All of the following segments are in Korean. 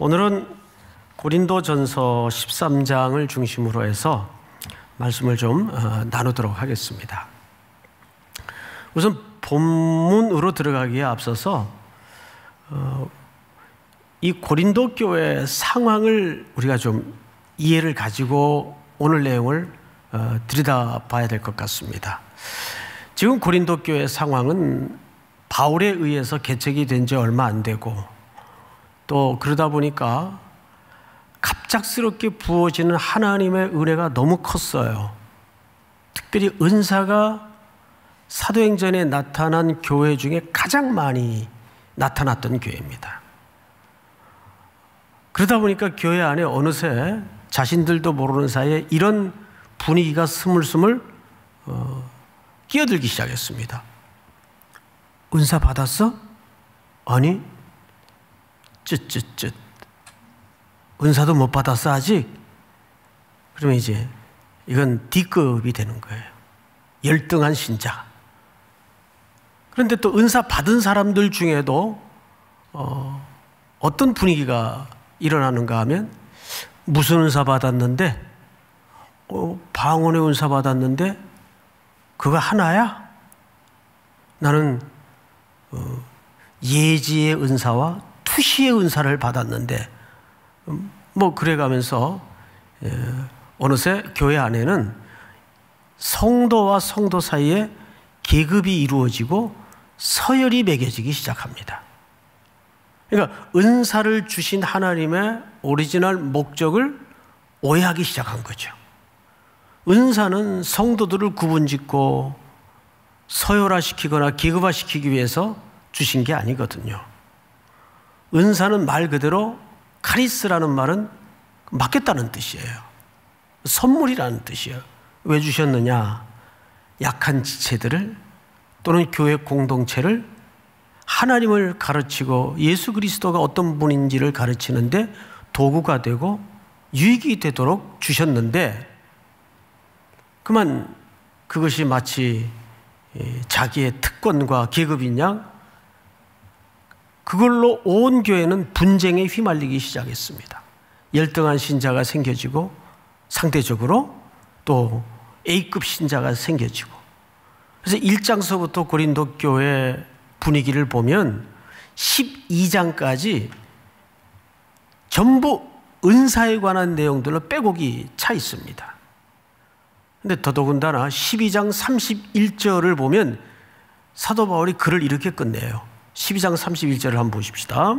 오늘은 고린도전서 13장을 중심으로 해서 말씀을 좀 나누도록 하겠습니다. 우선 본문으로 들어가기에 앞서서 이 고린도 교회 상황을 우리가 좀 이해를 가지고 오늘 내용을 들여다봐야 될 것 같습니다. 지금 고린도 교회 상황은 바울에 의해서 개척이 된 지 얼마 안 되고 또 그러다 보니까 갑작스럽게 부어지는 하나님의 은혜가 너무 컸어요. 특별히 은사가 사도행전에 나타난 교회 중에 가장 많이 나타났던 교회입니다. 그러다 보니까 교회 안에 어느새 자신들도 모르는 사이에 이런 분위기가 스물스물 끼어들기 시작했습니다. 은사 받았어? 아니, 쯧. 은사도 못 받았어 아직? 그러면 이제 이건 D급이 되는 거예요. 열등한 신자. 그런데 또 은사 받은 사람들 중에도 어떤 분위기가 일어나는가 하면 무슨 은사 받았는데? 방언의 은사 받았는데 그거 하나야? 나는 예지의 은사와 투시의 은사를 받았는데 뭐 그래가면서 어느새 교회 안에는 성도와 성도 사이에 계급이 이루어지고 서열이 매겨지기 시작합니다. 그러니까 은사를 주신 하나님의 오리지널 목적을 오해하기 시작한 거죠. 은사는 성도들을 구분짓고 서열화시키거나 계급화시키기 위해서 주신 게 아니거든요. 은사는 말 그대로 카리스라는 말은 맡겼다는 뜻이에요. 선물이라는 뜻이에요. 왜 주셨느냐? 약한 지체들을 또는 교회 공동체를 하나님을 가르치고 예수 그리스도가 어떤 분인지를 가르치는데 도구가 되고 유익이 되도록 주셨는데 그만 그것이 마치 자기의 특권과 계급인 양 그걸로 온 교회는 분쟁에 휘말리기 시작했습니다. 열등한 신자가 생겨지고 상대적으로 또 A급 신자가 생겨지고 그래서 1장서부터 고린도 교회 분위기를 보면 12장까지 전부 은사에 관한 내용들로 빼곡이 차 있습니다. 그런데 더더군다나 12장 31절을 보면 사도 바울이 글을 이렇게 끝내요. 12장 31절을 한번 보십시다.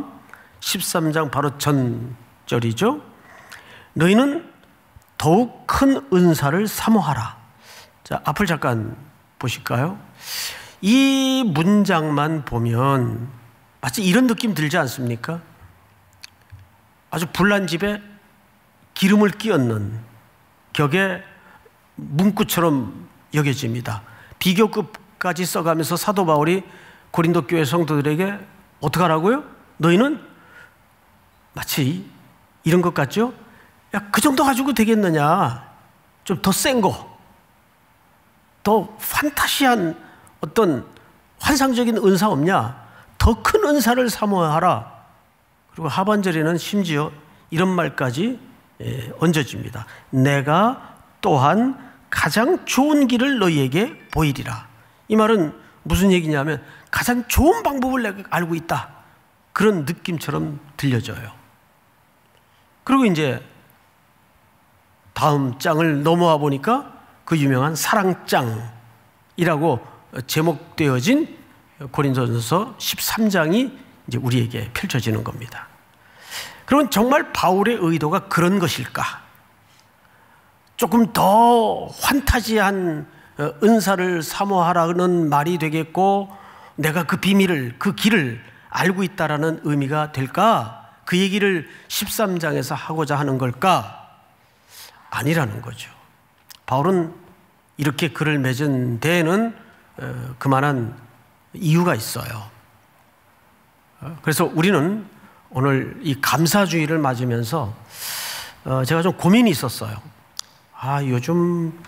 13장 바로 전절이죠. 너희는 더욱 큰 은사를 사모하라. 자, 앞을 잠깐 보실까요? 이 문장만 보면 마치 이런 느낌 들지 않습니까? 아주 불난 집에 기름을 끼얹는 격의 문구처럼 여겨집니다. 비교급까지 써가면서 사도 바울이 고린도 교회 성도들에게 어떻게 하라고요? 너희는 마치 이런 것 같죠? 야, 그 정도 가지고 되겠느냐? 좀 더 센 거, 더 판타시한 어떤 환상적인 은사 없냐? 더 큰 은사를 사모하라. 그리고 하반절에는 심지어 이런 말까지 얹어집니다. 내가 또한 가장 좋은 길을 너희에게 보이리라. 이 말은 무슨 얘기냐면 가장 좋은 방법을 내가 알고 있다. 그런 느낌처럼 들려져요. 그리고 이제 다음 장을 넘어와 보니까 그 유명한 사랑장이라고 제목되어진 고린도전서 13장이 이제 우리에게 펼쳐지는 겁니다. 그러면 정말 바울의 의도가 그런 것일까? 조금 더 환타지한 은사를 사모하라는 말이 되겠고 내가 그 비밀을, 그 길을 알고 있다라는 의미가 될까? 그 얘기를 13장에서 하고자 하는 걸까? 아니라는 거죠. 바울은 이렇게 글을 맺은 데에는 그만한 이유가 있어요. 그래서 우리는 오늘 이 감사주의를 맞으면서 제가 좀 고민이 있었어요. 요즘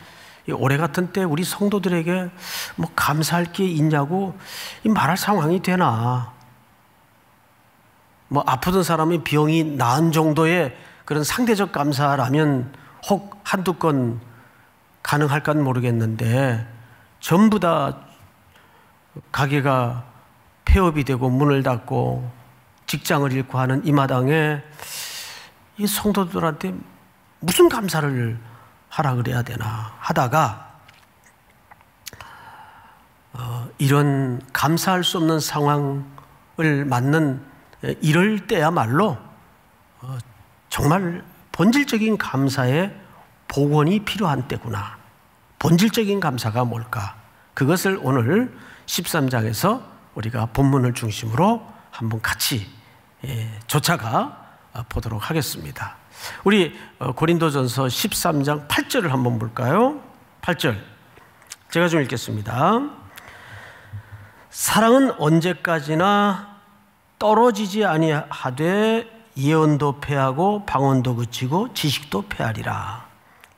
올해 같은 때 우리 성도들에게 뭐 감사할 게 있냐고 말할 상황이 되나? 뭐 아프던 사람이 병이 나은 정도의 그런 상대적 감사라면 혹 한두 건 가능할까는 모르겠는데, 전부 다 가게가 폐업이 되고 문을 닫고 직장을 잃고 하는 이 마당에 이 성도들한테 무슨 감사를 하라 그래야 되나 하다가 이런 감사할 수 없는 상황을 맞는 이럴 때야말로 정말 본질적인 감사의 복원이 필요한 때구나. 본질적인 감사가 뭘까? 그것을 오늘 13장에서 우리가 본문을 중심으로 한번 같이 쫓아가 보도록 하겠습니다. 우리 고린도전서 13장 8절을 한번 볼까요? 8절 제가 좀 읽겠습니다. 사랑은 언제까지나 떨어지지 아니하되 예언도 패하고 방언도 그치고 지식도 패하리라.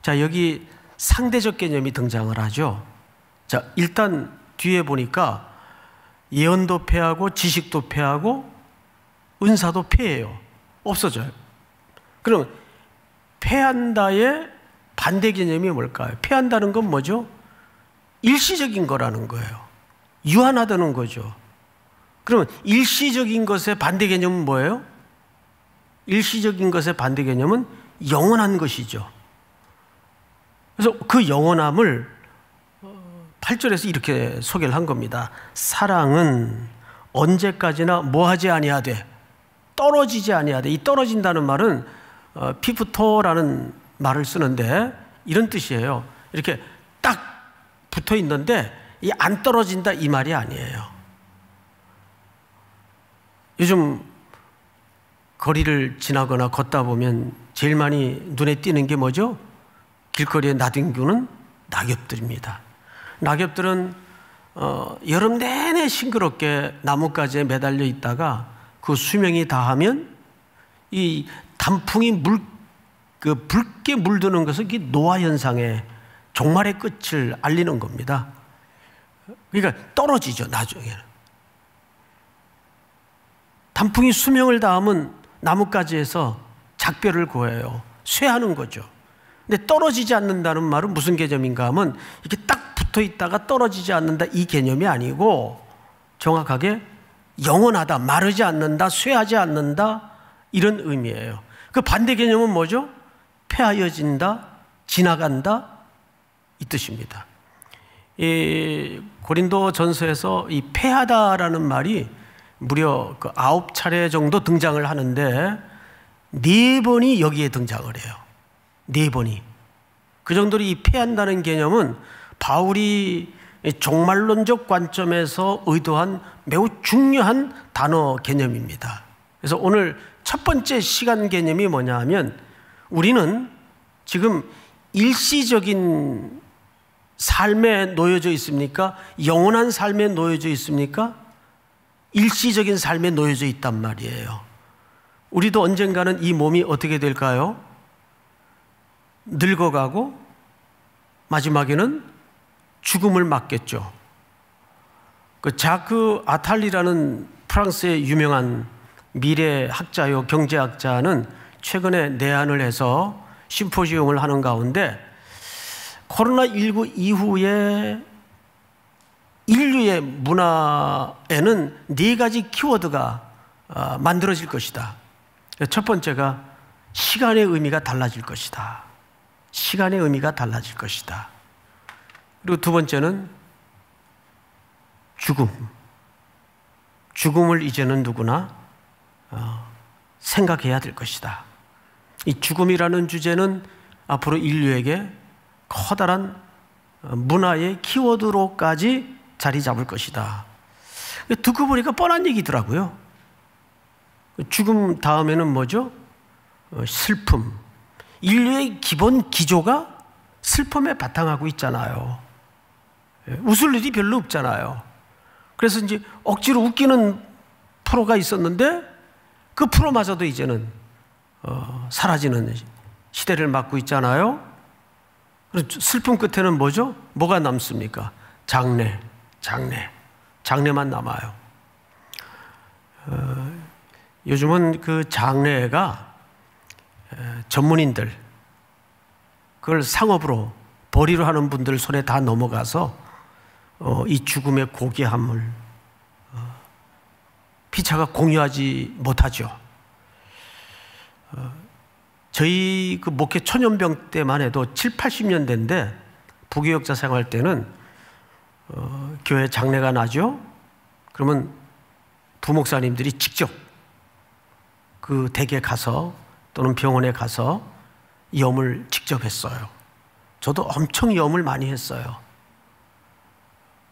자, 여기 상대적 개념이 등장을 하죠. 자, 일단 뒤에 보니까 예언도 패하고 지식도 패하고 은사도 패해요. 없어져요. 그럼 패한다의 반대 개념이 뭘까요? 패한다는 건 뭐죠? 일시적인 거라는 거예요. 유한하다는 거죠. 그러면 일시적인 것의 반대 개념은 뭐예요? 일시적인 것의 반대 개념은 영원한 것이죠. 그래서 그 영원함을 8절에서 이렇게 소개를 한 겁니다. 사랑은 언제까지나 뭐하지 아니하되 떨어지지 아니하되, 이 떨어진다는 말은 피프토라는 말을 쓰는데 이런 뜻이에요. 이렇게 딱 붙어 있는데 이 안 떨어진다 이 말이 아니에요. 요즘 거리를 지나거나 걷다 보면 제일 많이 눈에 띄는 게 뭐죠? 길거리에 나뒹구는 낙엽들입니다. 낙엽들은 여름 내내 싱그럽게 나뭇가지에 매달려 있다가 그 수명이 다하면 이 단풍이 붉게 물드는 것은 이 노화 현상의 종말의 끝을 알리는 겁니다. 그러니까 떨어지죠, 나중에는. 단풍이 수명을 다하면 나뭇가지에서 작별을 고해요. 쇠하는 거죠. 근데 떨어지지 않는다는 말은 무슨 개념인가 하면 이렇게 딱 붙어 있다가 떨어지지 않는다 이 개념이 아니고 정확하게 영원하다, 마르지 않는다, 쇠하지 않는다 이런 의미예요. 그 반대 개념은 뭐죠? 폐하여진다, 지나간다 이 뜻입니다. 이 고린도 전서에서 이 폐하다라는 말이 무려 9차례 정도 등장을 하는데 4번이 여기에 등장을 해요. 4번이. 그 정도로 이 폐한다는 개념은 바울이 종말론적 관점에서 의도한 매우 중요한 단어 개념입니다. 그래서 오늘 첫 번째 시간 개념이 뭐냐 하면 우리는 지금 일시적인 삶에 놓여져 있습니까? 영원한 삶에 놓여져 있습니까? 일시적인 삶에 놓여져 있단 말이에요. 우리도 언젠가는 이 몸이 어떻게 될까요? 늙어가고 마지막에는 죽음을 맞겠죠. 그 자크 아탈리라는 프랑스의 유명한 미래학자요 경제학자는 최근에 내한을 해서 심포지움을 하는 가운데 코로나19 이후에 인류의 문화에는 4가지 키워드가 만들어질 것이다. 첫 번째가 시간의 의미가 달라질 것이다. 시간의 의미가 달라질 것이다. 그리고 두 번째는 죽음. 죽음을 이제는 누구나 생각해야 될 것이다. 이 죽음이라는 주제는 앞으로 인류에게 커다란 문화의 키워드로까지 자리 잡을 것이다. 듣고 보니까 뻔한 얘기더라고요. 죽음 다음에는 뭐죠? 슬픔. 인류의 기본 기조가 슬픔에 바탕하고 있잖아요. 웃을 일이 별로 없잖아요. 그래서 이제 억지로 웃기는 프로가 있었는데 그 프로마저도 이제는 사라지는 시대를 맞고 있잖아요. 슬픔 끝에는 뭐죠? 뭐가 남습니까? 장래만 남아요. 요즘은 그 장례가 전문인들, 그걸 상업으로 벌이로 하는 분들 손에 다 넘어가서 이 죽음의 고귀함을 피차가 공유하지 못하죠. 저희 그 목회 초년병 때만 해도 7, 80년대인데 부교역자 생활 때는 교회 장례가 나죠. 그러면 부목사님들이 직접 그 댁에 가서 또는 병원에 가서 염을 직접 했어요. 저도 엄청 염을 많이 했어요.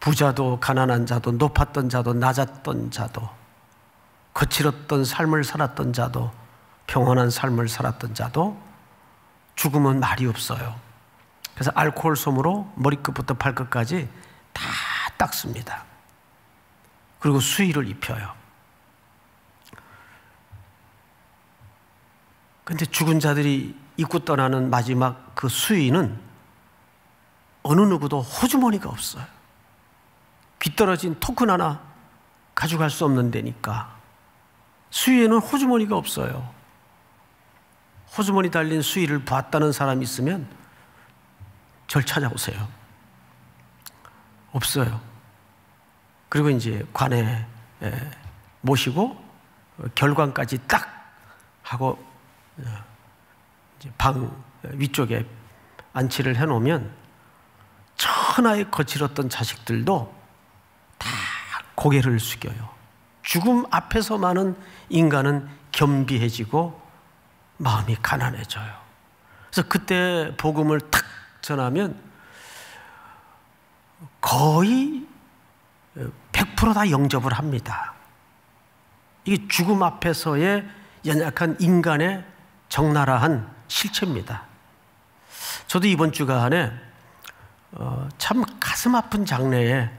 부자도 가난한 자도 높았던 자도 낮았던 자도 거칠었던 삶을 살았던 자도 평온한 삶을 살았던 자도 죽으면 말이 없어요. 그래서 알코올 솜으로 머리끝부터 발끝까지 다 닦습니다. 그리고 수의를 입혀요. 그런데 죽은 자들이 입고 떠나는 마지막 그 수의는 어느 누구도 호주머니가 없어요. 귀떨어진 토큰 하나 가져갈 수 없는 데니까 수의에는 호주머니가 없어요. 호주머니 달린 수의를 봤다는 사람이 있으면 절 찾아오세요. 없어요. 그리고 이제 관에 모시고 결관까지 딱 하고 이제 방 위쪽에 안치를 해놓으면 천하에 거칠었던 자식들도 다 고개를 숙여요. 죽음 앞에서만은 인간은 겸비해지고 마음이 가난해져요. 그래서 그때 복음을 탁 전하면 거의 100% 다 영접을 합니다. 이게 죽음 앞에서의 연약한 인간의 적나라한 실체입니다. 저도 이번 주간에 참 가슴 아픈 장례에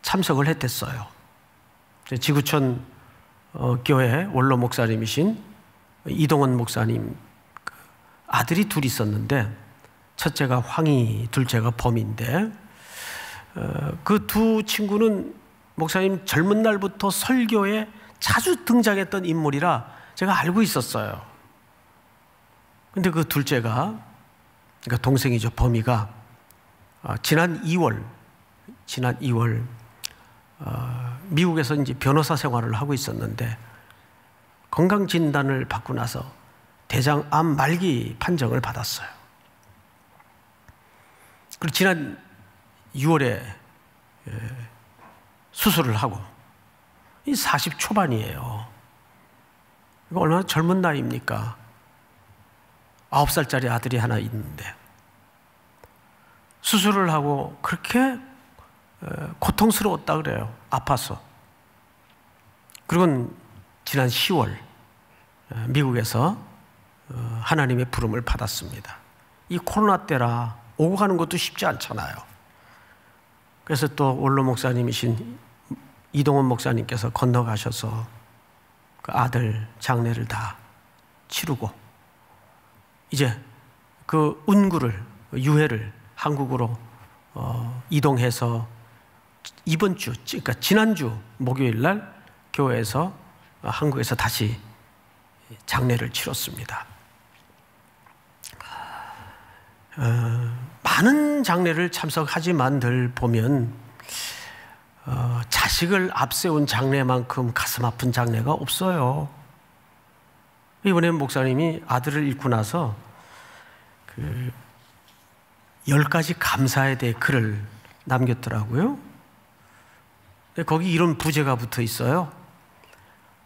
참석을 했댔어요. 지구촌 교회 원로 목사님이신 이동원 목사님 아들이 둘이 있었는데 첫째가 황희, 둘째가 범인데 그 두 친구는 목사님 젊은 날부터 설교에 자주 등장했던 인물이라 제가 알고 있었어요. 근데 그 둘째가, 그러니까 동생이죠, 범이가 지난 2월 미국에서 이제 변호사 생활을 하고 있었는데 건강 진단을 받고 나서 대장암 말기 판정을 받았어요. 그리고 지난 6월에 수술을 하고 이 40 초반이에요. 이거 얼마나 젊은 나이입니까? 9살짜리 아들이 하나 있는데 수술을 하고 그렇게 고통스러웠다 그래요. 아파서. 그리고 지난 10월 미국에서 하나님의 부름을 받았습니다. 이 코로나 때라 오고 가는 것도 쉽지 않잖아요. 그래서 또 원로 목사님이신 이동원 목사님께서 건너가셔서 그 아들 장례를 다 치르고 이제 그 운구를 유해를 한국으로 이동해서 이번 주, 그러니까 지난주 목요일 날 교회에서 한국에서 다시 장례를 치렀습니다. 많은 장례를 참석하지만 늘 보면 자식을 앞세운 장례만큼 가슴 아픈 장례가 없어요. 이번에 목사님이 아들을 잃고 나서 10가지 감사에 대해 글을 남겼더라고요. 거기 이런 부제가 붙어 있어요.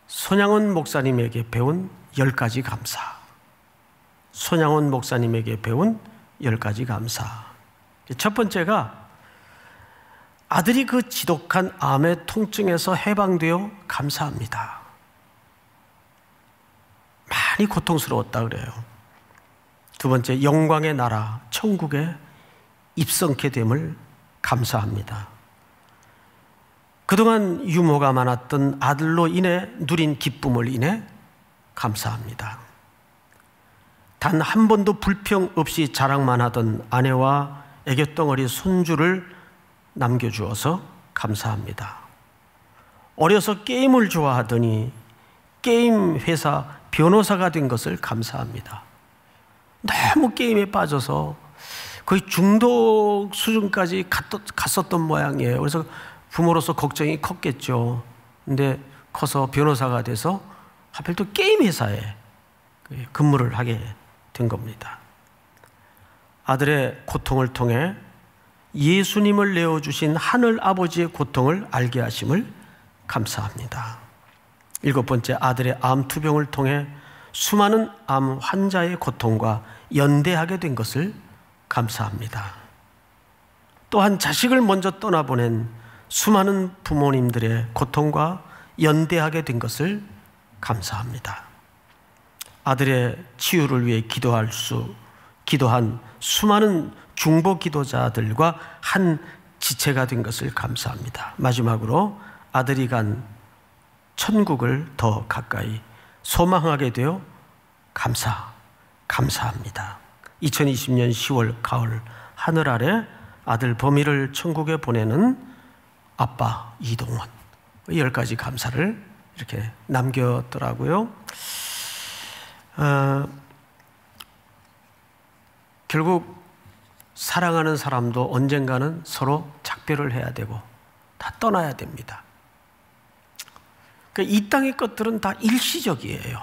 손양원 목사님에게 배운 10가지 감사. 손양원 목사님에게 배운 10가지 감사. 첫 번째가 아들이 그 지독한 암의 통증에서 해방되어 감사합니다. 많이 고통스러웠다 그래요. 두 번째, 영광의 나라 천국에 입성케 됨을 감사합니다. 그동안 유모가 많았던 아들로 인해 누린 기쁨을 인해 감사합니다. 단 한 번도 불평 없이 자랑만 하던 아내와 애교덩어리 손주를 남겨주어서 감사합니다. 어려서 게임을 좋아하더니 게임 회사 변호사가 된 것을 감사합니다. 너무 게임에 빠져서 거의 중독 수준까지 갔었던 모양이에요. 그래서 부모로서 걱정이 컸겠죠. 근데 커서 변호사가 돼서 하필 또 게임 회사에 근무를 하게 된 겁니다. 아들의 고통을 통해 예수님을 내어주신 하늘 아버지의 고통을 알게 하심을 감사합니다. 7번째, 아들의 암투병을 통해 수많은 암 환자의 고통과 연대하게 된 것을 감사합니다. 또한 자식을 먼저 떠나보낸 수많은 부모님들의 고통과 연대하게 된 것을 감사합니다. 아들의 치유를 위해 기도한 수많은 중보 기도자들과 한 지체가 된 것을 감사합니다. 마지막으로 아들이 간 천국을 더 가까이 소망하게 되어 감사합니다. 2020년 10월 가을 하늘 아래 아들 범이를 천국에 보내는 아빠 이동원, 10가지 감사를 이렇게 남겼더라고요. 결국 사랑하는 사람도 언젠가는 서로 작별을 해야 되고 다 떠나야 됩니다. 그러니까 이 땅의 것들은 다 일시적이에요.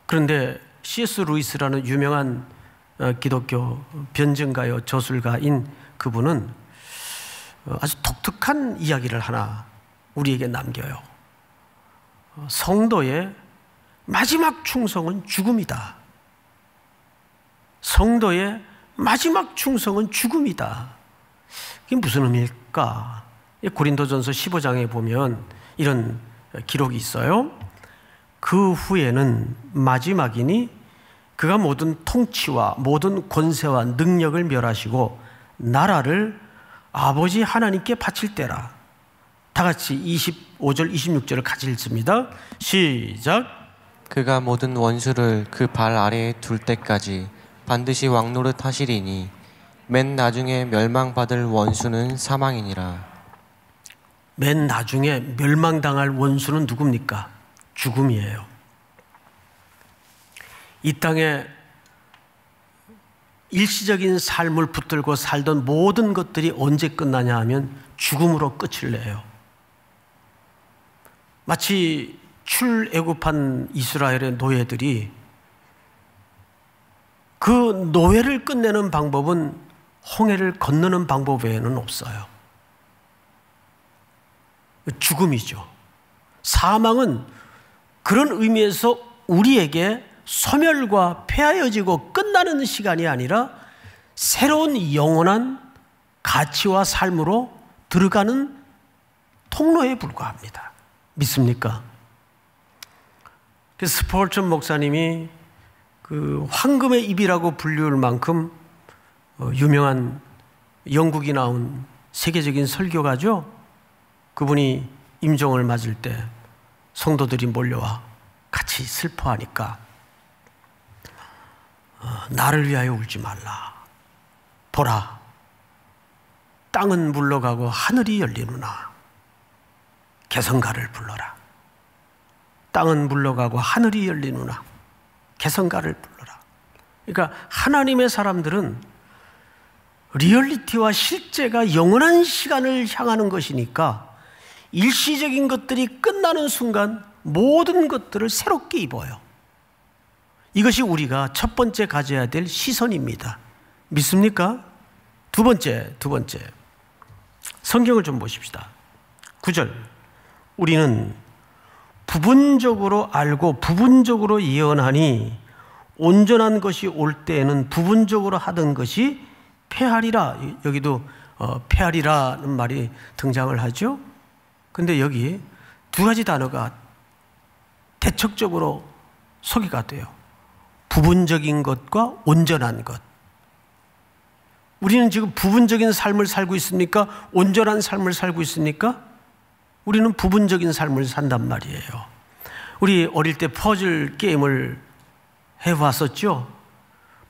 그런데 C.S. 루이스라는 유명한 기독교 변증가요 저술가인 그분은 아주 독특한 이야기를 하나 우리에게 남겨요. 성도의 마지막 충성은 죽음이다. 성도의 마지막 충성은 죽음이다. 이게 무슨 의미일까? 고린도전서 15장에 보면 이런 기록이 있어요. 그 후에는 마지막이니 그가 모든 통치와 모든 권세와 능력을 멸하시고 나라를 아버지 하나님께 바칠 때라. 다 같이 25절 26절을 같이 읽습니다. 시작. 그가 모든 원수를 그 발 아래에 둘 때까지 반드시 왕노릇 하시리니 맨 나중에 멸망받을 원수는 사망이니라. 맨 나중에 멸망당할 원수는 누굽니까? 죽음이에요. 이 땅에 일시적인 삶을 붙들고 살던 모든 것들이 언제 끝나냐 하면 죽음으로 끝을 내요. 마치 출애굽한 이스라엘의 노예들이 그 노예를 끝내는 방법은 홍해를 건너는 방법 외에는 없어요. 죽음이죠. 사망은 그런 의미에서 우리에게 소멸과 폐하여지고 끝나는 시간이 아니라 새로운 영원한 가치와 삶으로 들어가는 통로에 불과합니다. 믿습니까? 스폴튼 목사님이 그 황금의 입이라고 불릴 만큼 유명한 영국이 나온 세계적인 설교가죠. 그분이 임종을 맞을 때 성도들이 몰려와 같이 슬퍼하니까 나를 위하여 울지 말라. 보라, 땅은 물러가고 하늘이 열리누나 개성가를 불러라. 땅은 물러가고 하늘이 열리누나 개성가를 불러라. 그러니까 하나님의 사람들은 리얼리티와 실제가 영원한 시간을 향하는 것이니까 일시적인 것들이 끝나는 순간 모든 것들을 새롭게 입어요. 이것이 우리가 첫 번째 가져야 될 시선입니다. 믿습니까? 두 번째. 성경을 좀 보십시다. 9절. 우리는 부분적으로 알고 부분적으로 예언하니 온전한 것이 올 때에는 부분적으로 하던 것이 폐하리라. 여기도 폐하리라는 말이 등장을 하죠. 근데 여기 두 가지 단어가 대척적으로 소개가 돼요. 부분적인 것과 온전한 것. 우리는 지금 부분적인 삶을 살고 있습니까? 온전한 삶을 살고 있습니까? 우리는 부분적인 삶을 산단 말이에요. 우리 어릴 때 퍼즐 게임을 해봤었죠?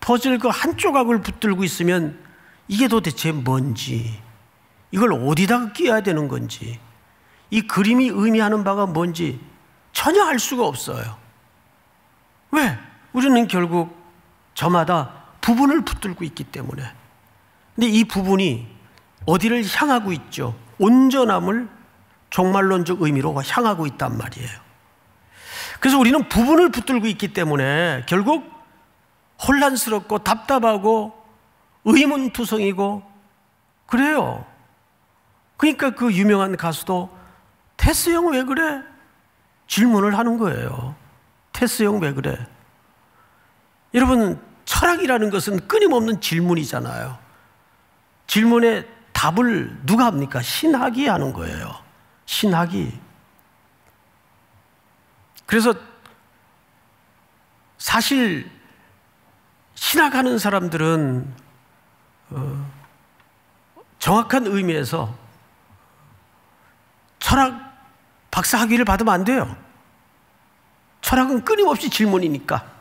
퍼즐 그 한 조각을 붙들고 있으면 이게 도대체 뭔지, 이걸 어디다가 끼워야 되는 건지, 이 그림이 의미하는 바가 뭔지 전혀 알 수가 없어요. 왜? 우리는 결국 저마다 부분을 붙들고 있기 때문에. 근데 이 부분이 어디를 향하고 있죠? 온전함을 종말론적 의미로 향하고 있단 말이에요. 그래서 우리는 부분을 붙들고 있기 때문에 결국 혼란스럽고 답답하고 의문투성이고 그래요. 그러니까 그 유명한 가수도 테스 형 왜 그래? 질문을 하는 거예요. 테스 형 왜 그래? 여러분, 철학이라는 것은 끊임없는 질문이잖아요. 질문에 답을 누가 합니까? 신학이 하는 거예요. 신학이. 그래서 사실 신학하는 사람들은 정확한 의미에서 철학 박사 학위를 받으면 안 돼요. 철학은 끊임없이 질문이니까.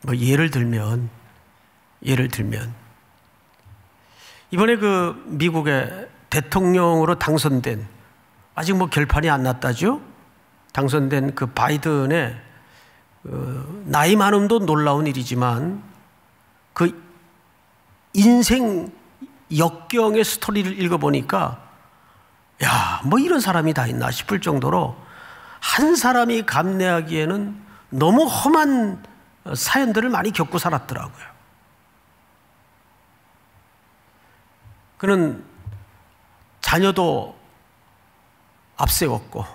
뭐 예를 들면 이번에 그 미국의 대통령으로 당선된, 아직 뭐 결판이 안 났다죠? 당선된 그 바이든의 나이 많음도 놀라운 일이지만 그 인생 역경의 스토리를 읽어보니까 야, 뭐 이런 사람이 다 있나 싶을 정도로 한 사람이 감내하기에는 너무 험한 사연들을 많이 겪고 살았더라고요. 그는 자녀도 앞세웠고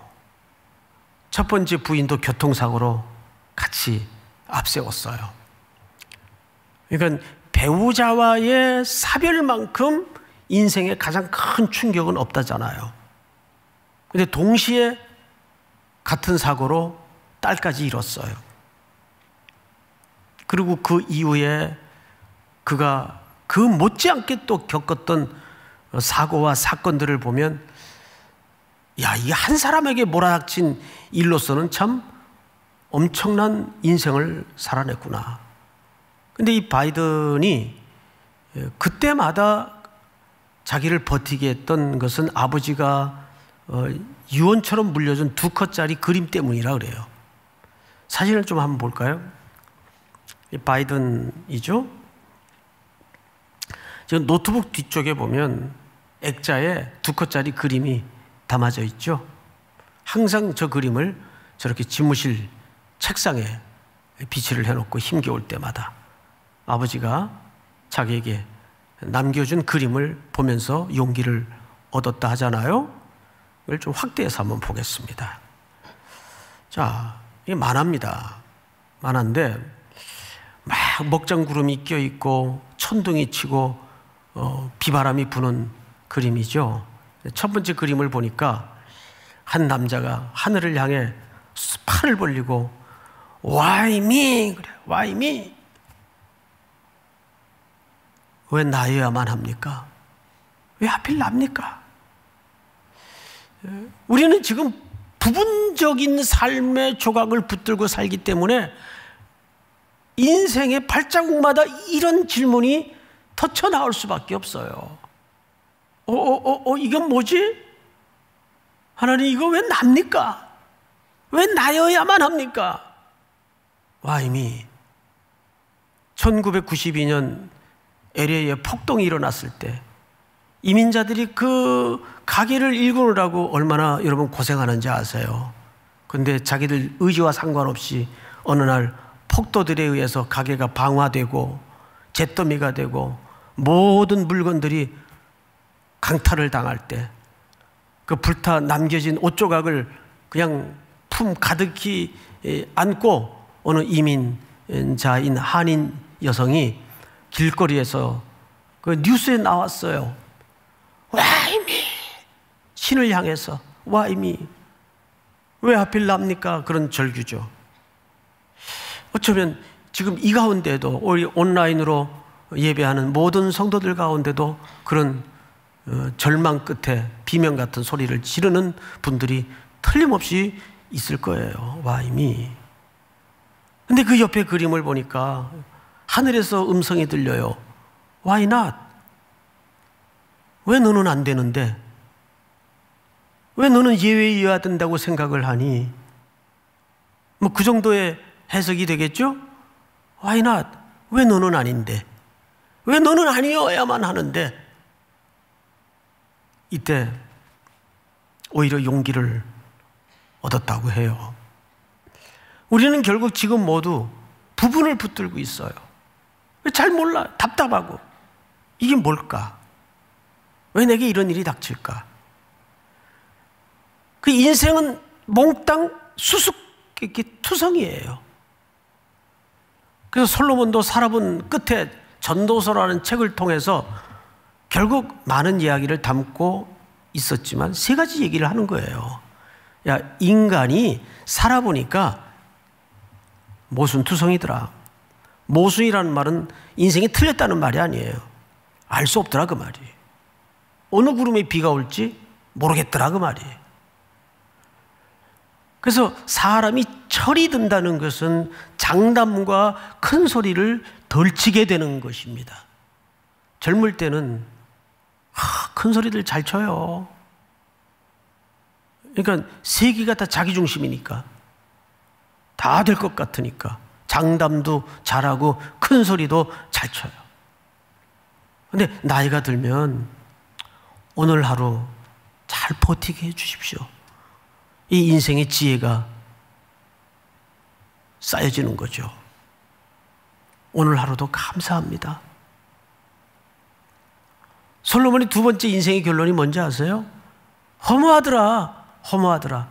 첫 번째 부인도 교통사고로 같이 앞세웠어요. 그러니까 배우자와의 사별만큼 인생에 가장 큰 충격은 없다잖아요. 그런데 동시에 같은 사고로 딸까지 잃었어요. 그리고 그 이후에 그가 그 못지않게 또 겪었던 사고와 사건들을 보면 야, 이게 한 사람에게 몰아닥친 일로서는 참 엄청난 인생을 살아냈구나. 근데 이 바이든이 그때마다 자기를 버티게 했던 것은 아버지가 유언처럼 물려준 2컷짜리 그림 때문이라 그래요. 사진을 좀 한번 볼까요? 이 바이든이죠. 지금 노트북 뒤쪽에 보면 액자에 2컷짜리 그림이 담아져 있죠. 항상 저 그림을 저렇게 집무실 책상에 비치를 해놓고 힘겨울 때마다 아버지가 자기에게 남겨준 그림을 보면서 용기를 얻었다 하잖아요. 이걸 좀 확대해서 한번 보겠습니다. 자, 이게 만화입니다. 만화인데 막 먹장구름이 껴있고 천둥이 치고 비바람이 부는 그림이죠. 첫 번째 그림을 보니까 한 남자가 하늘을 향해 팔을 벌리고 Why me? 그래. Why me? 왜 나여야만 합니까? 왜 하필 납니까? 우리는 지금 부분적인 삶의 조각을 붙들고 살기 때문에 인생의 발자국마다 이런 질문이 터쳐 나올 수밖에 없어요. 이건 뭐지? 하나님, 이거 왜 납니까? 왜 나여야만 합니까? Why me? 1992년 LA에 폭동이 일어났을 때 이민자들이 그 가게를 일구느라고 얼마나 여러분 고생하는지 아세요? 근데 자기들 의지와 상관없이 어느 날 폭도들에 의해서 가게가 방화되고 잿더미가 되고 모든 물건들이 강탈을 당할 때 그 불타 남겨진 옷조각을 그냥 품 가득히 안고 어느 이민자인 한인 여성이 길거리에서 그 뉴스에 나왔어요. Why me? 신을 향해서 Why me? 왜 하필 납니까? 그런 절규죠. 어쩌면 지금 이 가운데도 우리 온라인으로 예배하는 모든 성도들 가운데도 그런 절망 끝에 비명 같은 소리를 지르는 분들이 틀림없이 있을 거예요. Why me? 근데 그 옆에 그림을 보니까 하늘에서 음성이 들려요. Why not? 왜 너는 안 되는데? 왜 너는 예외여야 된다고 생각을 하니? 뭐 그 정도의 해석이 되겠죠? Why not? 왜 너는 아닌데? 왜 너는 아니어야만 하는데? 이때 오히려 용기를 얻었다고 해요. 우리는 결국 지금 모두 부분을 붙들고 있어요. 잘 몰라. 답답하고. 이게 뭘까? 왜 내게 이런 일이 닥칠까? 그 인생은 몽땅 수수께끼투성이에요. 그래서 솔로몬도 살아본 끝에 전도서라는 책을 통해서 결국 많은 이야기를 담고 있었지만 세 가지 얘기를 하는 거예요. 야, 인간이 살아보니까 모순투성이더라. 모순이라는 말은 인생이 틀렸다는 말이 아니에요. 알 수 없더라 그 말이. 어느 구름에 비가 올지 모르겠더라 그 말이에요. 그래서 사람이 철이 든다는 것은 장담과 큰 소리를 덜 치게 되는 것입니다. 젊을 때는 큰 소리들 잘 쳐요. 그러니까 세계가 다 자기 중심이니까 다 될 것 같으니까 장담도 잘하고 큰 소리도 잘 쳐요. 근데 나이가 들면 오늘 하루 잘 버티게 해 주십시오. 이 인생의 지혜가 쌓여지는 거죠. 오늘 하루도 감사합니다. 솔로몬이 두 번째 인생의 결론이 뭔지 아세요? 허무하더라. 허무하더라.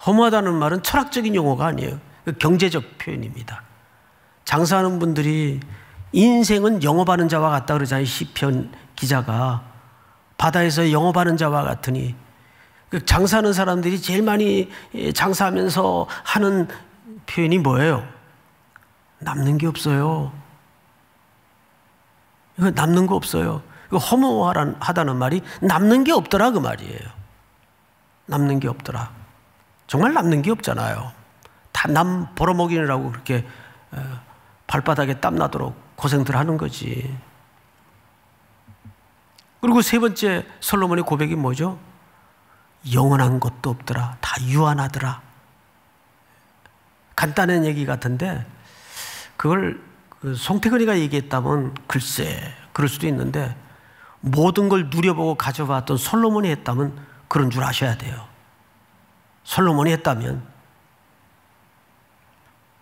허무하다는 말은 철학적인 용어가 아니에요. 경제적 표현입니다. 장사하는 분들이 인생은 영업하는 자와 같다 그러잖아요. 시편 기자가. 바다에서 영업하는 자와 같으니. 장사하는 사람들이 제일 많이 장사하면서 하는 표현이 뭐예요? 남는 게 없어요. 이거 남는 거 없어요. 이거 허무하다는 말이 남는 게 없더라 그 말이에요. 남는 게 없더라. 정말 남는 게 없잖아요. 다 남 벌어먹이느라고 그렇게 발바닥에 땀 나도록 고생들 하는 거지. 그리고 세 번째 솔로몬의 고백이 뭐죠? 영원한 것도 없더라. 다 유한하더라. 간단한 얘기 같은데 그걸 송태근이가 얘기했다면 글쎄 그럴 수도 있는데 모든 걸 누려보고 가져봤던 솔로몬이 했다면 그런 줄 아셔야 돼요. 솔로몬이 했다면.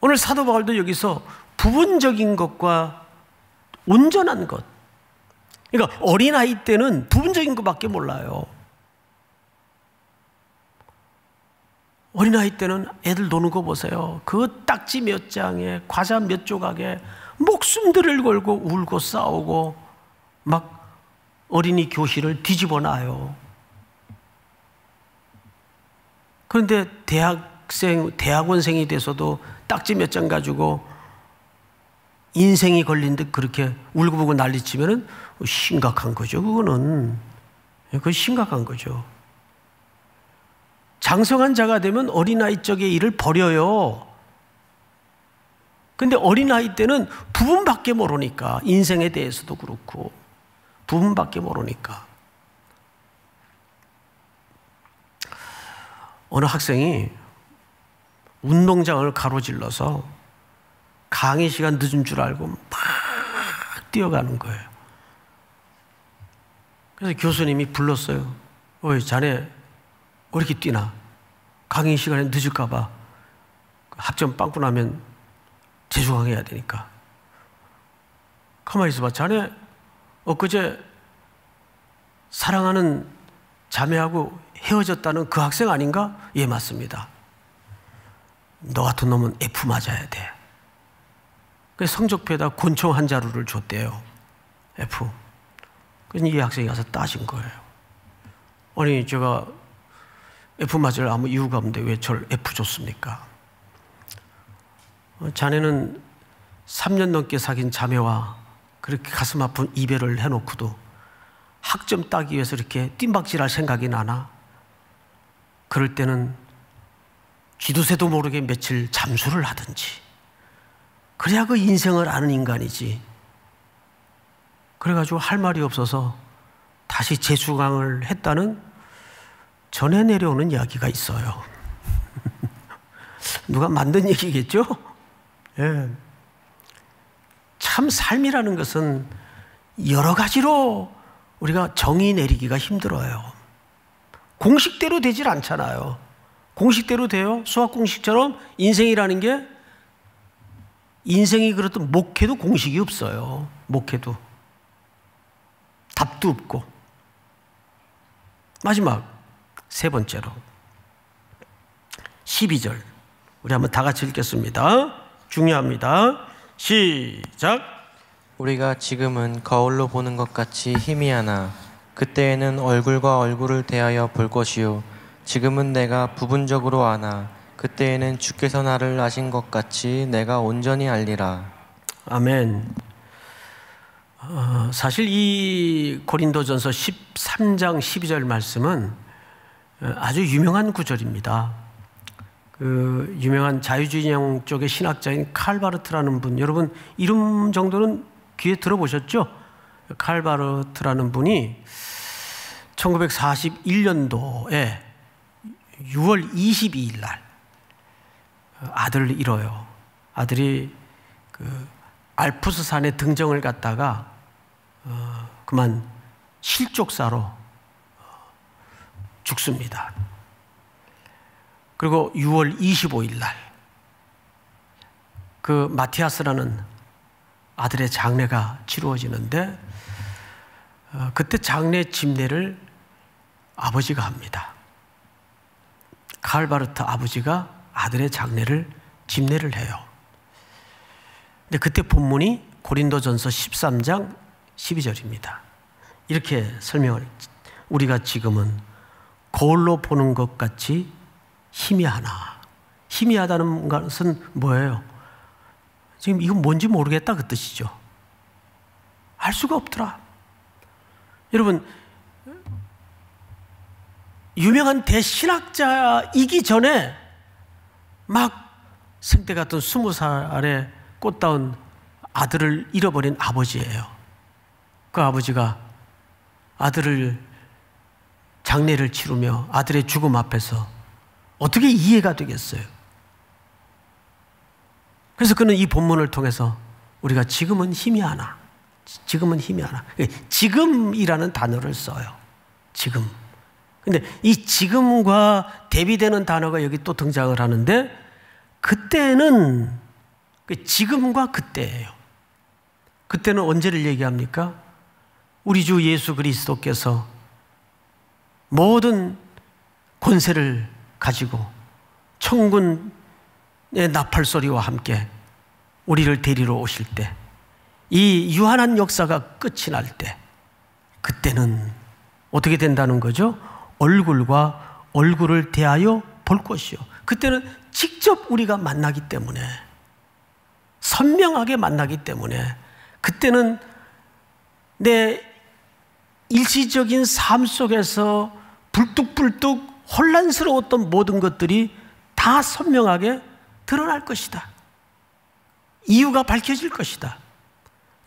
오늘 사도 바울도 여기서 부분적인 것과 온전한 것, 그러니까 어린아이 때는 부분적인 것밖에 몰라요. 어린아이 때는 애들 노는 거 보세요. 그 딱지 몇 장에 과자 몇 조각에 목숨들을 걸고 울고 싸우고 막 어린이 교실을 뒤집어 놔요. 그런데 대학원생이 돼서도 딱지 몇 장 가지고 인생이 걸린 듯 그렇게 울고불고 난리치면은 심각한 거죠. 그건 심각한 거죠. 장성한 자가 되면 어린아이 쪽의 일을 버려요. 근데 어린아이 때는 부분밖에 모르니까, 인생에 대해서도 그렇고 부분밖에 모르니까. 어느 학생이 운동장을 가로질러서 강의 시간 늦은 줄 알고 막 뛰어가는 거예요. 그래서 교수님이 불렀어요. 어이, 자네 왜 이렇게 뛰나? 강의 시간에 늦을까 봐 학점 빵꾸 나면 재수강해야 되니까. 가만히 있어봐. 자네 엊그제 사랑하는 자매하고 헤어졌다는 그 학생 아닌가? 예, 맞습니다. 너 같은 놈은 F 맞아야 돼. 그래서 성적표에다 곤충 한 자루를 줬대요. F. 그래서 이 학생이 가서 따진 거예요. 아니, 제가 F 맞을 아무 이유가 없는데 왜 저를 F 줬습니까? 자네는 3년 넘게 사귄 자매와 그렇게 가슴 아픈 이별을 해놓고도 학점 따기 위해서 이렇게 뜀박질할 생각이 나나? 그럴 때는 쥐두새도 모르게 며칠 잠수를 하든지, 그래야 그 인생을 아는 인간이지. 그래가지고 할 말이 없어서 다시 재수강을 했다는 전해 내려오는 이야기가 있어요. 누가 만든 얘기겠죠? 예. 참 삶이라는 것은 여러 가지로 우리가 정의 내리기가 힘들어요. 공식대로 되질 않잖아요. 공식대로 돼요? 수학 공식처럼 인생이라는 게, 인생이 그렇든 목회도 공식이 없어요. 목회도. 답도 없고. 마지막 세 번째로 12절 우리 한번 다 같이 읽겠습니다. 중요합니다. 시작. 우리가 지금은 거울로 보는 것 같이 희미하나 그때에는 얼굴과 얼굴을 대하여 볼 것이요 지금은 내가 부분적으로 아나 그때에는 주께서 나를 아신 것 같이 내가 온전히 알리라. 아멘. 사실 이 고린도전서 13장 12절 말씀은 아주 유명한 구절입니다. 그 유명한 자유주의형 쪽의 신학자인 칼 바르트라는 분, 여러분 이름 정도는 귀에 들어보셨죠? 칼 바르트라는 분이 1941년도에 6월 22일 날 아들을 잃어요. 아들이 그 알프스 산에 등정을 갔다가 그만 실족사로 죽습니다. 그리고 6월 25일 날 그 마티아스라는 아들의 장례가 치루어지는데 그때 장례 집례를 아버지가 합니다. 칼 바르트 아버지가 아들의 장례를 집례를 해요. 근데 그때 본문이 고린도전서 13장 12절입니다. 이렇게 설명을, 우리가 지금은 거울로 보는 것 같이 희미하나. 희미하다는 것은 뭐예요? 지금 이건 뭔지 모르겠다 그 뜻이죠. 알 수가 없더라. 여러분, 유명한 대신학자이기 전에 막 생때 같은 20살에 꽃다운 아들을 잃어버린 아버지예요. 그 아버지가 아들을 장례를 치르며 아들의 죽음 앞에서 어떻게 이해가 되겠어요? 그래서 그는 이 본문을 통해서 우리가 지금은 희미하나, 지금은 희미하나, 지금이라는 단어를 써요. 지금. 근데 이 지금과 대비되는 단어가 여기 또 등장을 하는데, 그때는 지금과 그때예요. 그때는 언제를 얘기합니까? 우리 주 예수 그리스도께서 모든 권세를 가지고 천군의 나팔소리와 함께 우리를 데리러 오실 때, 이 유한한 역사가 끝이 날 때, 그때는 어떻게 된다는 거죠? 얼굴과 얼굴을 대하여 볼 것이요. 그때는 직접 우리가 만나기 때문에, 선명하게 만나기 때문에, 그때는 내 일시적인 삶 속에서 불뚝불뚝 혼란스러웠던 모든 것들이 다 선명하게 드러날 것이다. 이유가 밝혀질 것이다.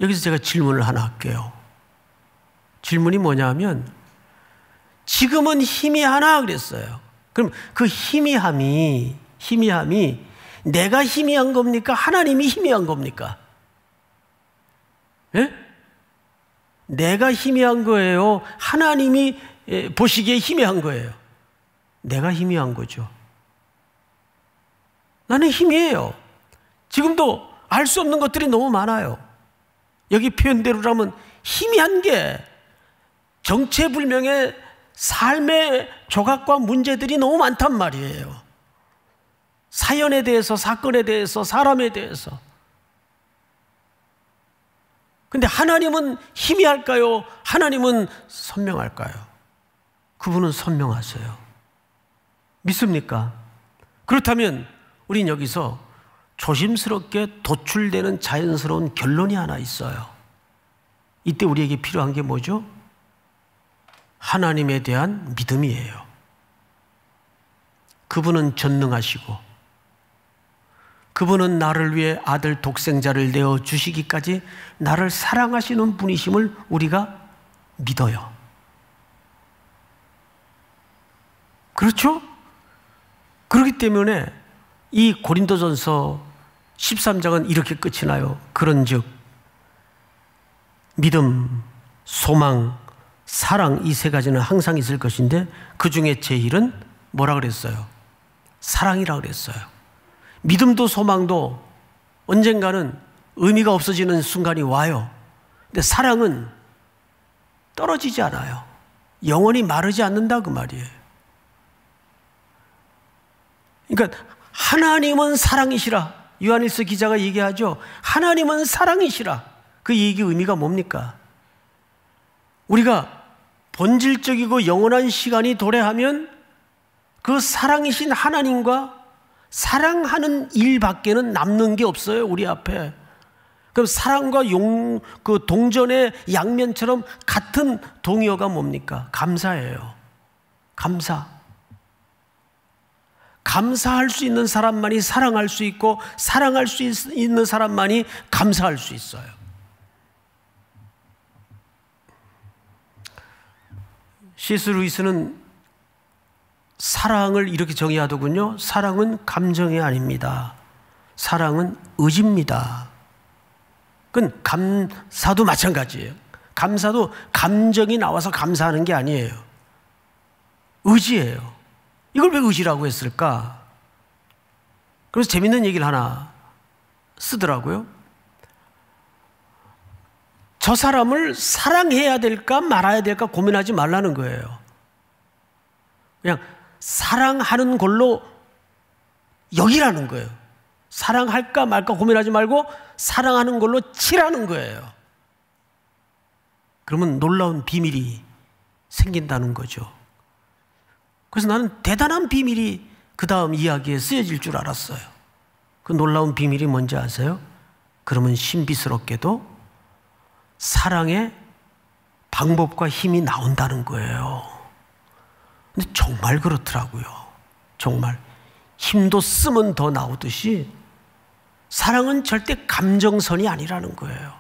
여기서 제가 질문을 하나 할게요. 질문이 뭐냐면, 지금은 희미하나 그랬어요. 그럼 그 희미함이 내가 희미한 겁니까? 하나님이 희미한 겁니까? 예? 내가 희미한 거예요? 하나님이 보시기에 희미한 거예요? 내가 희미한 거죠. 나는 희미해요. 지금도 알 수 없는 것들이 너무 많아요. 여기 표현대로라면 희미한 게 정체불명의 삶의 조각과 문제들이 너무 많단 말이에요. 사연에 대해서, 사건에 대해서, 사람에 대해서. 근데 하나님은 희미할까요? 하나님은 선명할까요? 그분은 선명하세요. 믿습니까? 그렇다면 우린 여기서 조심스럽게 도출되는 자연스러운 결론이 하나 있어요. 이때 우리에게 필요한 게 뭐죠? 하나님에 대한 믿음이에요. 그분은 전능하시고, 그분은 나를 위해 아들 독생자를 내어 주시기까지 나를 사랑하시는 분이심을 우리가 믿어요. 그렇죠? 그렇기 때문에 이 고린도전서 13장은 이렇게 끝이 나요. 그런즉 믿음, 소망, 사랑 이 세 가지는 항상 있을 것인데 그 중에 제일은 뭐라 그랬어요? 사랑이라 그랬어요. 믿음도 소망도 언젠가는 의미가 없어지는 순간이 와요. 근데 사랑은 떨어지지 않아요. 영원히 마르지 않는다 그 말이에요. 그러니까 하나님은 사랑이시라. 요한일서 기자가 얘기하죠. 하나님은 사랑이시라. 그 얘기 의미가 뭡니까? 우리가 본질적이고 영원한 시간이 도래하면 그 사랑이신 하나님과 사랑하는 일밖에는 남는 게 없어요, 우리 앞에. 그럼 사랑과 그 동전의 양면처럼 같은 동의어가 뭡니까? 감사예요. 감사. 감사할 수 있는 사람만이 사랑할 수 있고 사랑할 수 있는 사람만이 감사할 수 있어요. C.S. 루이스는 사랑을 이렇게 정의하더군요. 사랑은 감정이 아닙니다. 사랑은 의지입니다. 그건 감사도 마찬가지예요. 감사도 감정이 나와서 감사하는 게 아니에요. 의지예요. 이걸 왜 의지라고 했을까? 그래서 재밌는 얘기를 하나 쓰더라고요. 저 사람을 사랑해야 될까 말아야 될까 고민하지 말라는 거예요. 그냥 사랑하는 걸로 여기라는 거예요. 사랑할까 말까 고민하지 말고 사랑하는 걸로 치라는 거예요. 그러면 놀라운 비밀이 생긴다는 거죠. 그래서 나는 대단한 비밀이 그 다음 이야기에 쓰여질 줄 알았어요. 그 놀라운 비밀이 뭔지 아세요? 그러면 신비스럽게도 사랑의 방법과 힘이 나온다는 거예요. 근데 정말 그렇더라고요. 정말 힘도 쓰면 더 나오듯이 사랑은 절대 감정선이 아니라는 거예요.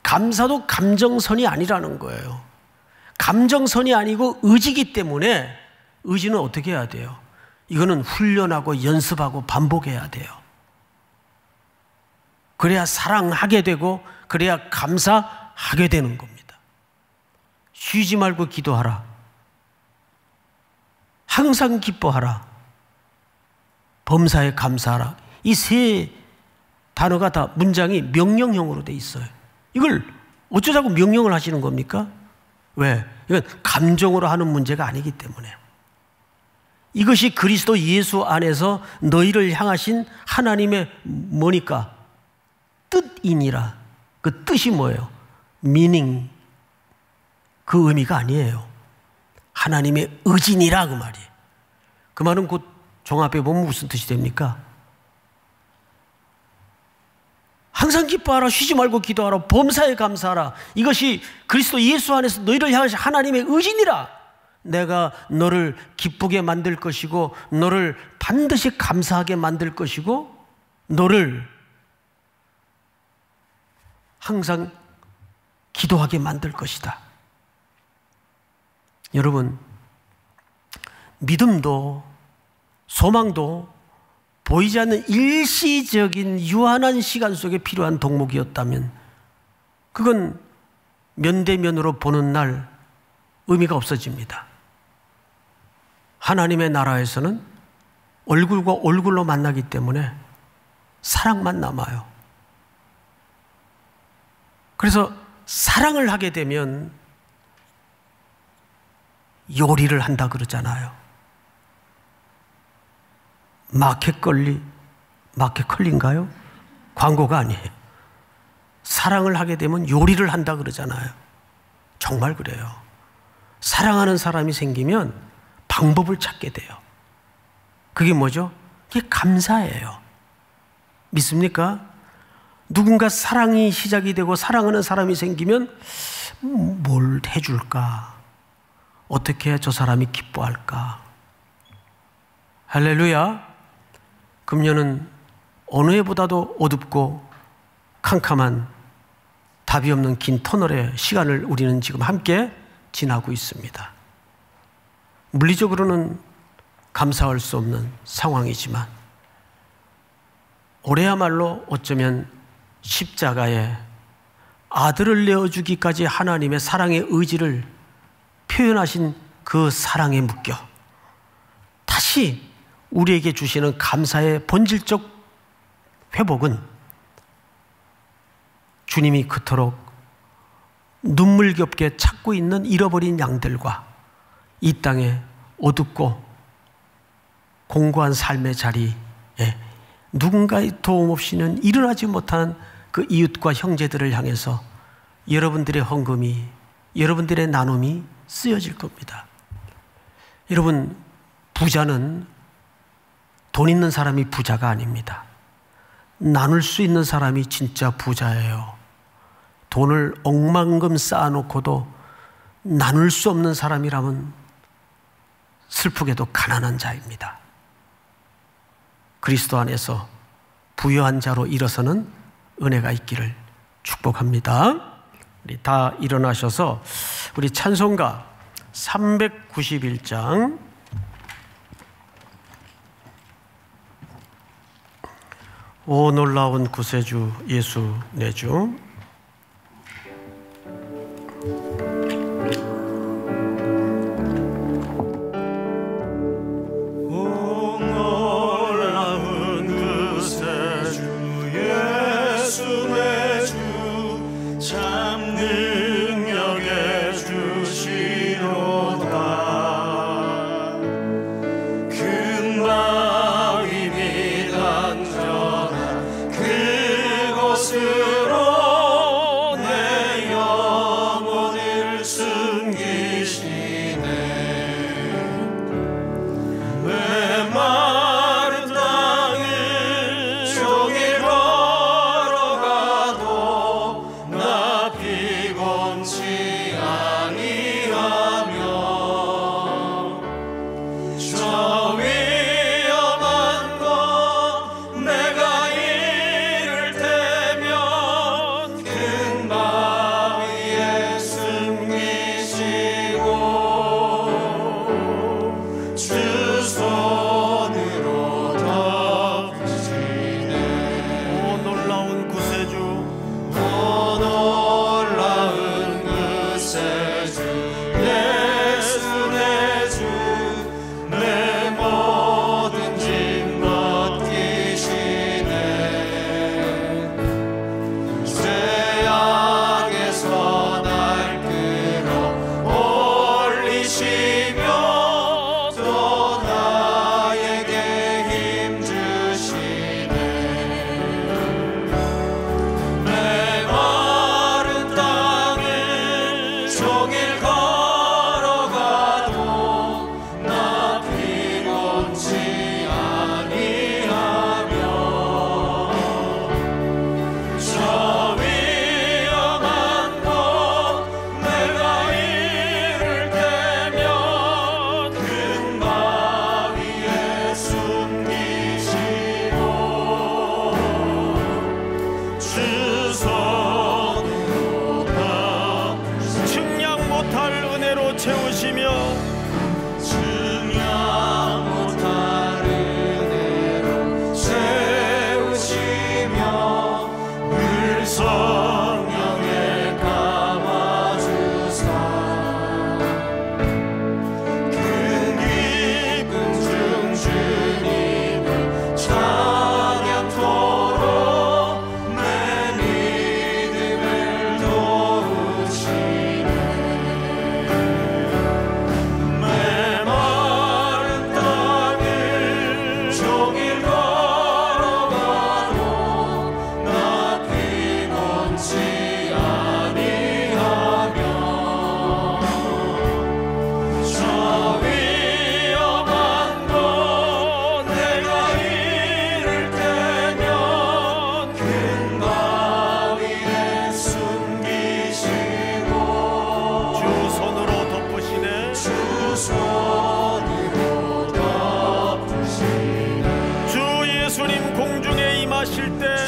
감사도 감정선이 아니라는 거예요. 감정선이 아니고 의지이기 때문에 의지는 어떻게 해야 돼요? 이거는 훈련하고 연습하고 반복해야 돼요. 그래야 사랑하게 되고 그래야 감사하게 되는 겁니다. 쉬지 말고 기도하라. 항상 기뻐하라. 범사에 감사하라. 이 세 단어가 다 문장이 명령형으로 돼 있어요. 이걸 어쩌자고 명령을 하시는 겁니까? 왜? 이건 감정으로 하는 문제가 아니기 때문에. 이것이 그리스도 예수 안에서 너희를 향하신 하나님의 뭐니까? 뜻이니라. 그 뜻이 뭐예요? meaning. 그 의미가 아니에요. 하나님의 의지니라 그 말이에요. 그 말은 곧 종합해 보면 무슨 뜻이 됩니까? 항상 기뻐하라. 쉬지 말고 기도하라. 범사에 감사하라. 이것이 그리스도 예수 안에서 너희를 향하신 하나님의 의지니라. 내가 너를 기쁘게 만들 것이고 너를 반드시 감사하게 만들 것이고 너를 항상 기도하게 만들 것이다. 여러분, 믿음도 소망도 보이지 않는 일시적인 유한한 시간 속에 필요한 덕목이었다면 그건 면대면으로 보는 날 의미가 없어집니다. 하나님의 나라에서는 얼굴과 얼굴로 만나기 때문에 사랑만 남아요. 그래서 사랑을 하게 되면 요리를 한다 그러잖아요. 마켓컬리인가요? 광고가 아니에요. 사랑을 하게 되면 요리를 한다 그러잖아요. 정말 그래요. 사랑하는 사람이 생기면 방법을 찾게 돼요. 그게 뭐죠? 그게 감사예요. 믿습니까? 누군가 사랑이 시작이 되고 사랑하는 사람이 생기면 뭘 해줄까? 어떻게 해야 저 사람이 기뻐할까? 할렐루야. 금년은 어느 해보다도 어둡고 캄캄한 답이 없는 긴 터널의 시간을 우리는 지금 함께 지나고 있습니다. 물리적으로는 감사할 수 없는 상황이지만 올해야말로 어쩌면 십자가에 아들을 내어주기까지 하나님의 사랑의 의지를 표현하신 그 사랑에 묶여 다시 우리에게 주시는 감사의 본질적 회복은 주님이 그토록 눈물겹게 찾고 있는 잃어버린 양들과 이 땅에 어둡고 공고한 삶의 자리에 누군가의 도움 없이는 일어나지 못하는 그 이웃과 형제들을 향해서 여러분들의 헌금이, 여러분들의 나눔이 쓰여질 겁니다. 여러분, 부자는 돈 있는 사람이 부자가 아닙니다. 나눌 수 있는 사람이 진짜 부자예요. 돈을 억만금 쌓아놓고도 나눌 수 없는 사람이라면 슬프게도 가난한 자입니다. 그리스도 안에서 부유한 자로 일어서는 은혜가 있기를 축복합니다. 우리 다 일어나셔서 우리 찬송가 391장 오 놀라운 구세주 예수 내 주. 임하실 때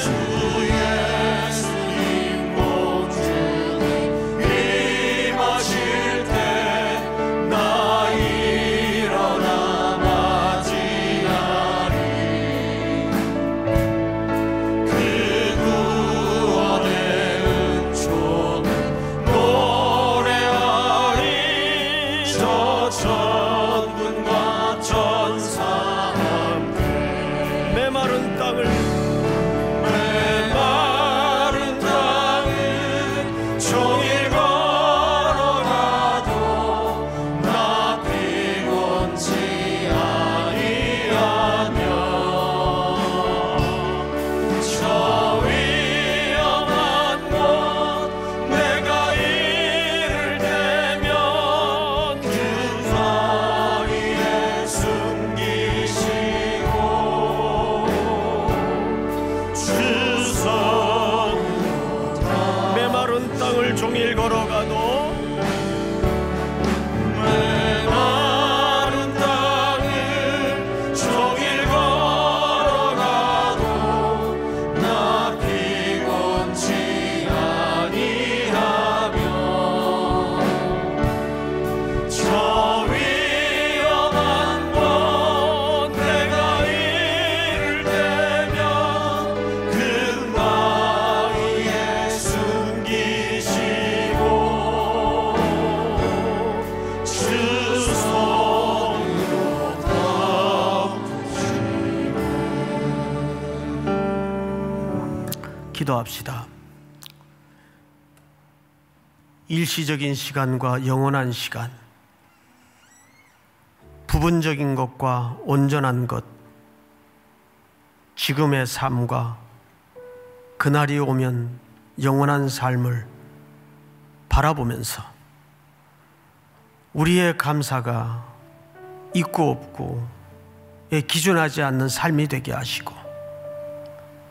나 걸어가도 메마른 땅을 종일 걸어가도 나 피곤치 아니하며 저 위험한 곳 내가 이를 때면 근바위에 숨기시고 주 손으로 덮으시고. 기도합시다. 일시적인 시간과 영원한 시간, 부분적인 것과 온전한 것, 지금의 삶과 그날이 오면 영원한 삶을 바라보면서 우리의 감사가 있고 없고에 기준하지 않는 삶이 되게 하시고,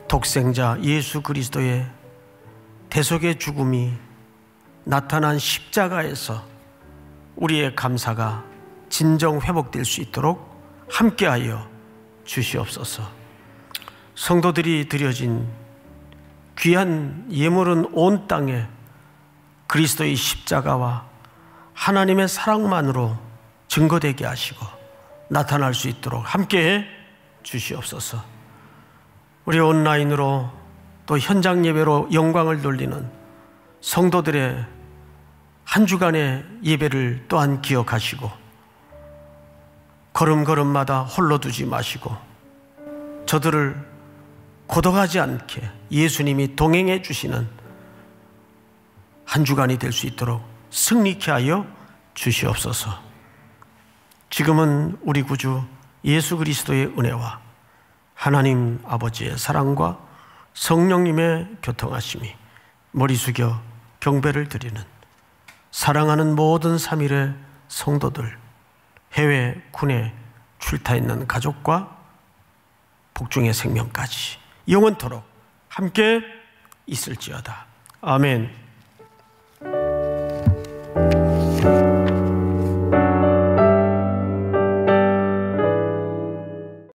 독생자 예수 그리스도의 대속의 죽음이 나타난 십자가에서 우리의 감사가 진정 회복될 수 있도록 함께하여 주시옵소서. 성도들이 드려진 귀한 예물은 온 땅에 그리스도의 십자가와 하나님의 사랑만으로 증거되게 하시고 나타날 수 있도록 함께해 주시옵소서. 우리 온라인으로 또 현장 예배로 영광을 돌리는 성도들의 한 주간의 예배를 또한 기억하시고 걸음걸음마다 홀로 두지 마시고 저들을 고독하지 않게 예수님이 동행해 주시는 한 주간이 될 수 있도록 승리케 하여 주시옵소서. 지금은 우리 구주 예수 그리스도의 은혜와 하나님 아버지의 사랑과 성령님의 교통하심이 머리 숙여 경배를 드리는 사랑하는 모든 3일의 성도들, 해외 군에 출타 있는 가족과 복중의 생명까지 영원토록 함께 있을지어다. 아멘.